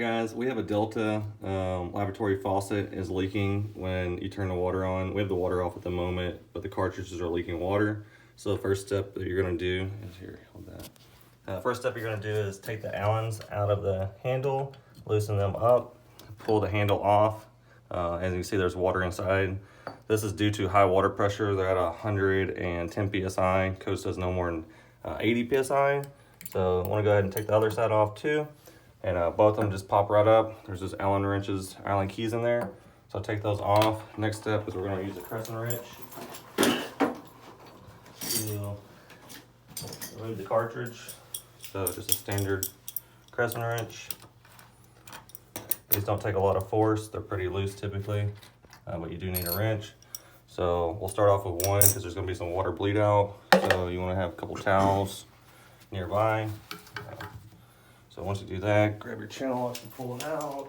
Guys, we have a Delta lavatory faucet is leaking when you turn the water on. We have the water off at the moment, but the cartridges are leaking water. So the first step that you're gonna do is here, hold that. First step you're gonna do is take the Allens out of the handle, loosen them up, pull the handle off. As you can see, there's water inside. This is due to high water pressure. They're at 110 PSI. Code says no more than 80 PSI. So I wanna go ahead and take the other side off too. And both of them just pop right up. There's just Allen wrenches, Allen keys in there. So I'll take those off. Next step is we're gonna use a crescent wrench to remove the cartridge. So just a standard crescent wrench. These don't take a lot of force. They're pretty loose typically, but you do need a wrench. So we'll start off with one because there's gonna be some water bleed out. So you wanna have a couple towels nearby. So once you do that, grab your channel lock and pull it out.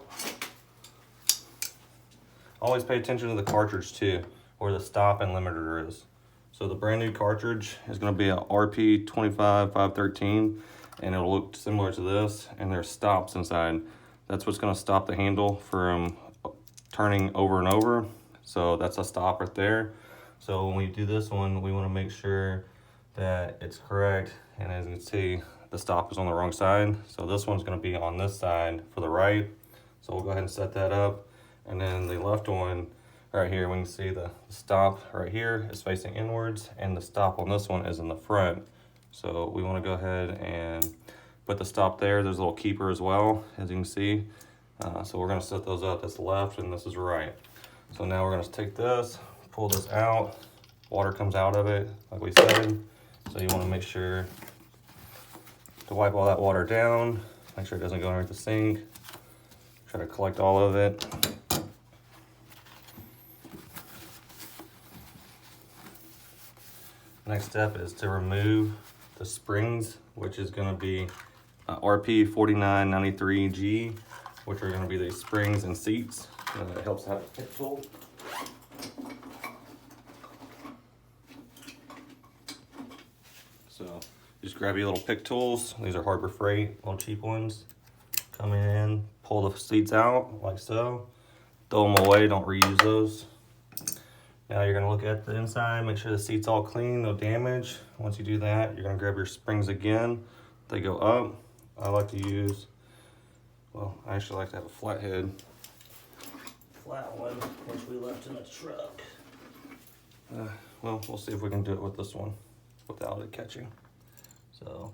Always pay attention to the cartridge too, where the stop and limiter is. So the brand new cartridge is gonna be a RP 25513, and it'll look similar to this, and there's stops inside. That's what's gonna stop the handle from turning over and over. So that's a stop right there. So when we do this one, we wanna make sure that it's correct. And as you can see, the stop is on the wrong side. So this one's gonna be on this side for the right. So we'll go ahead and set that up. And then the left one right here, we can see the stop right here is facing inwards, and the stop on this one is in the front. So we wanna go ahead and put the stop there. There's a little keeper as well, as you can see. So we're gonna set those up. That's left and this is right. So now we're gonna take this, pull this out. Water comes out of it, like we said. So you wanna make sure to wipe all that water down, make sure it doesn't go underneath the sink. Try to collect all of it. Next step is to remove the springs, which is gonna be RP 4993G, which are gonna be the springs and seats. It helps have a pick tool. So just grab your little pick tools. These are Harbor Freight, little cheap ones. Come in, pull the seats out like so. Throw them away, don't reuse those. Now you're gonna look at the inside, make sure the seat's all clean, no damage. Once you do that, you're gonna grab your springs again. They go up. I like to use, well, I actually like to have a flat head. Flat one, which we left in the truck. Well, we'll see if we can do it with this one without it catching. So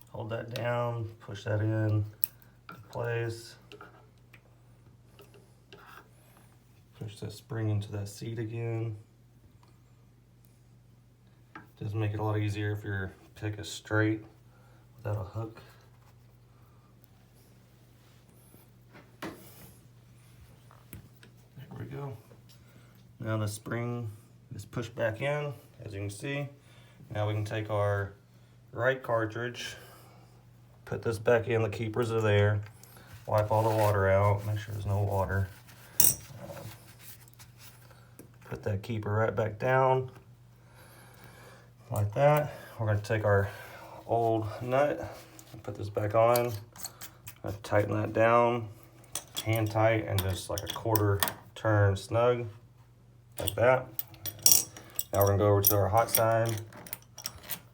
hold that down, push that in place. Push that spring into that seat again. Just make it a lot easier if your pick is straight without a hook. There we go. Now the spring is pushed back in, as you can see. Now we can take our right cartridge, put this back in, the keepers are there, wipe all the water out, make sure there's no water. Put that keeper right back down, like that. We're gonna take our old nut and put this back on. Tighten that down, hand tight, and just like a quarter turn snug, like that. Now we're gonna go over to our hot side,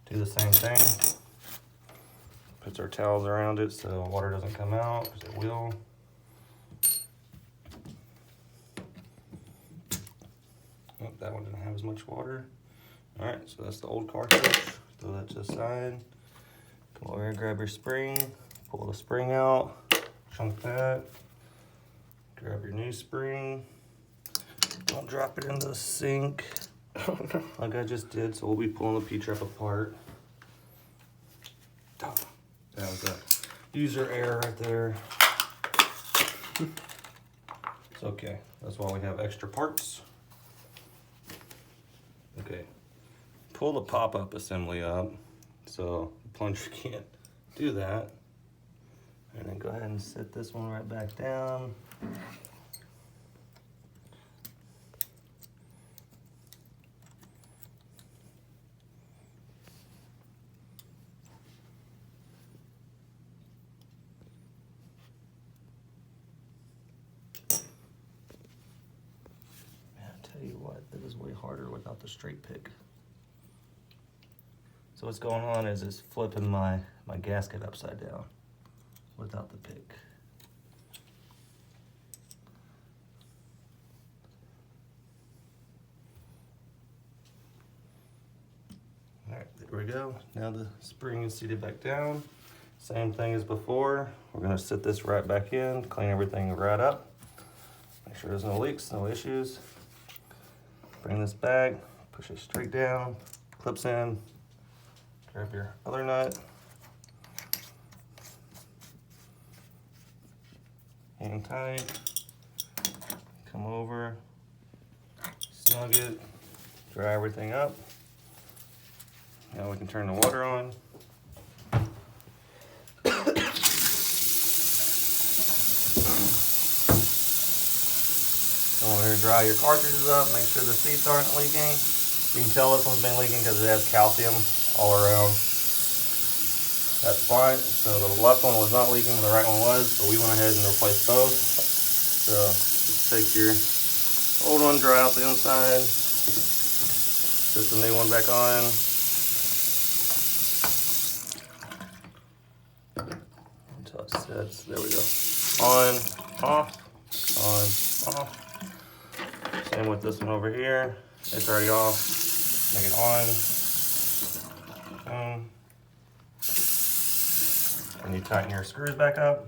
do the same thing. Puts our towels around it so water doesn't come out, because it will. Oh, that one didn't have as much water. All right, so that's the old cartridge. Throw that to the side. Come over here, grab your spring, pull the spring out, chunk that. Grab your new spring. Don't drop it into the sink like I just did. So we'll be pulling the P-trap apart. That was that user error right there. It's okay. That's why we have extra parts. Okay. Pull the pop-up assembly up so the plunger can't do that. And then go ahead and set this one right back down. is way harder without the straight pick. So what's going on is it's flipping my gasket upside down without the pick. All right, there we go. Now the spring is seated back down. Same thing as before. We're gonna sit this right back in, clean everything right up. Make sure there's no leaks, no issues. Bring this back, push it straight down, clips in. Grab your other nut. Hang tight. Come over, snug it, dry everything up. Now we can turn the water on. Go over here and dry your cartridges up, make sure the seats aren't leaking. You can tell this one's been leaking because it has calcium all around. That's fine. So the left one was not leaking, but the right one was, so we went ahead and replaced both. So just take your old one, dry out the inside, put the new one back on. Until it sets. There we go. On, off, on, off. Same with this one over here. It's already off. Make it on. And you tighten your screws back up.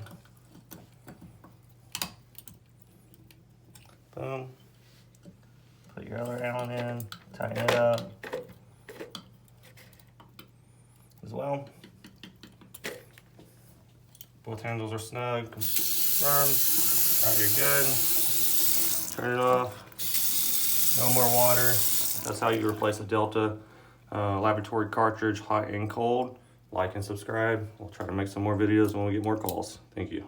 Boom. Put your other Allen in, tighten it up as well. Both handles are snug, confirmed. All right, you're good. Turn it off. No more water. That's how you replace a Delta lavatory cartridge, hot and cold. Like and subscribe. We'll try to make some more videos when we get more calls. Thank you.